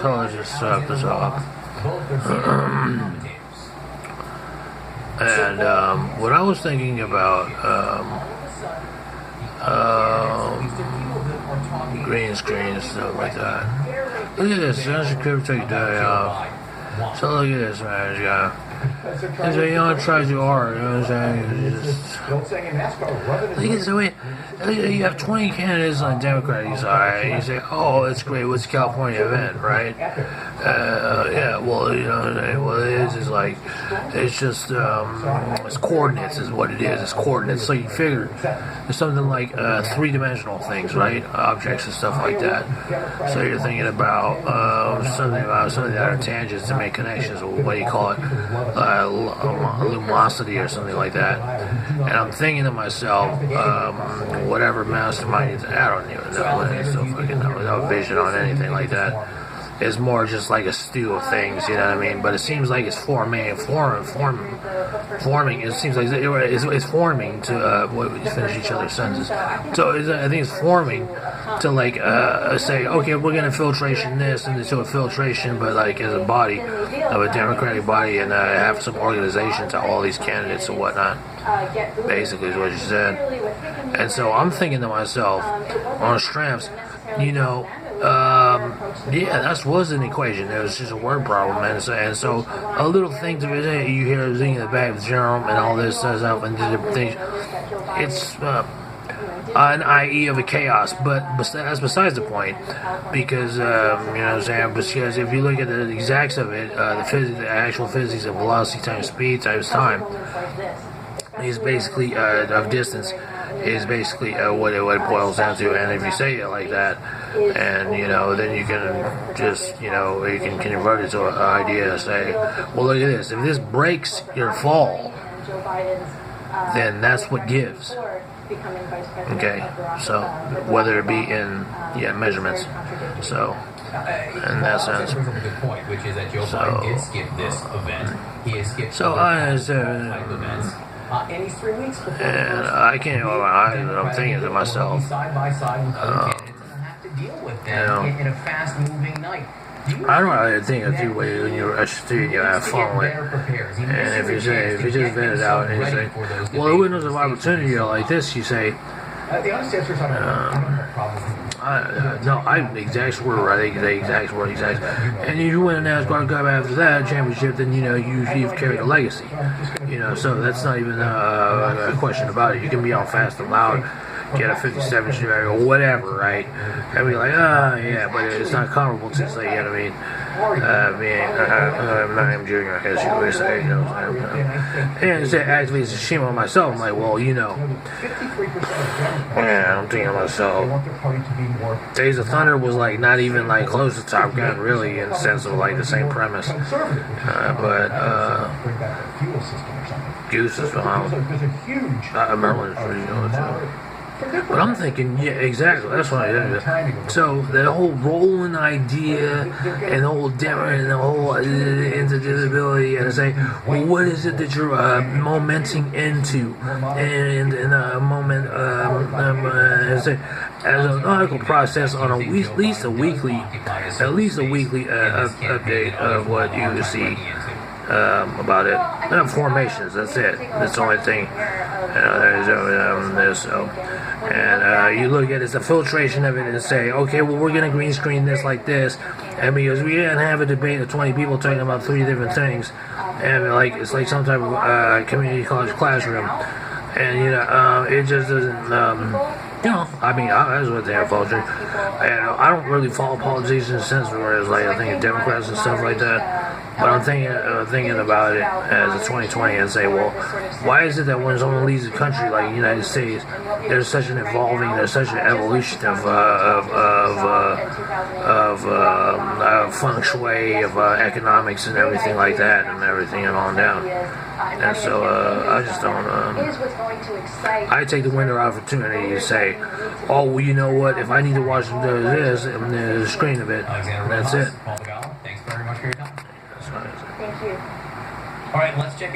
intelligence set this up. And what I was thinking about green screen and stuff like that. Look at this. That's a crypto day off. So look at this, man. It's you know, it tries too hard. You know what I'm saying? It's just, look at the way you have 20 candidates on the Democratic side, and you say, "Oh, that's great. What's the California event, right?" Yeah. Well, you know, what it is like it's just it's coordinates is what it is. It's coordinates. So you figure there's something like three-dimensional things, right? Objects and stuff like that. So you're thinking about something that are tangents to make connections, or what do you call it? Lumosity or something like that. And I'm thinking to myself, whatever mastermind, I don't even know, it's so fucking no vision on anything like that. It's more just like a stew of things, you know what I mean? But it seems like it's forming. It seems like it's forming to finish each other's sentences. So I think it's forming to like say, okay, we're gonna filtration this and so a filtration, but like as a body of a democratic body, and have some organization to all these candidates and whatnot. Basically, is what you said. And so I'm thinking to myself, on Stramps, you know. Yeah, that was an equation. It was just a word problem, and so a little thing to it. You hear zing in the back of Jerome and all this stuff and different things. It's an IE of a chaos, but that's besides the point, because you know what I'm saying. Because if you look at the exacts of it, the actual physics of velocity times speed times time is basically of distance. Is basically what it boils down to. And if you say it like that, and you know, then you can just, you know, you can convert it to an idea and say, well, look at this. If this breaks your fall, then that's what gives. Okay, so whether it be in measurements, so in that sense. So I and he's 3 weeks before. And I can't. I'm thinking to myself, you know, in a fast-moving night. I don't really think of two ways when you're a student, you have fun with. And if you just vet it out and you say, well, the windows of opportunity are like this, you say, exact word, right? The exact word. And if you win a NASCAR Cup after that championship, then you know you've carried a legacy. You know, so that's not even a question about it. You can be on Fast and Loud, get a 57 Chevy or whatever, right? And be like, yeah, but it's not comparable to, say, you know what I mean? I'm Junior, I guess you would say, you know. And it's actually it's a shame on myself. I'm like, well, you know. Yeah, I'm thinking to myself, Days of Thunder was like not even like close to Top Gun, really, in the sense of like the same premise. But Goose is behind. Merlin's pretty good too. But I'm thinking, yeah, exactly. That's what I did. So the whole rolling idea and the whole indivisibility, and say, well, what is it that you're momenting into, and a moment, as an article process on at least a weekly update of what you see. About it. Formations, that's it. That's the only thing. And you look at it as the filtration of it and say, okay, well, we're going to green screen this like this. And because we didn't have a debate of 20 people talking about 3 different things. And like it's like some type of community college classroom. And, you know, it just doesn't, you know, I mean, that's what they have culture. And I don't really follow politics in the sense where it's like I think of Democrats and stuff like that. But I'm thinking about it as a 2020 and say, well, why is it that when someone leaves a country like the United States, there's such an evolution of feng shui, of economics and everything like that, and everything and on down. And so I just don't. I take the window of opportunity to say, oh, well, you know what? If I need to watch this and the screen of it, that's it. Thanks very much for your time. Thank you. All right, let's check.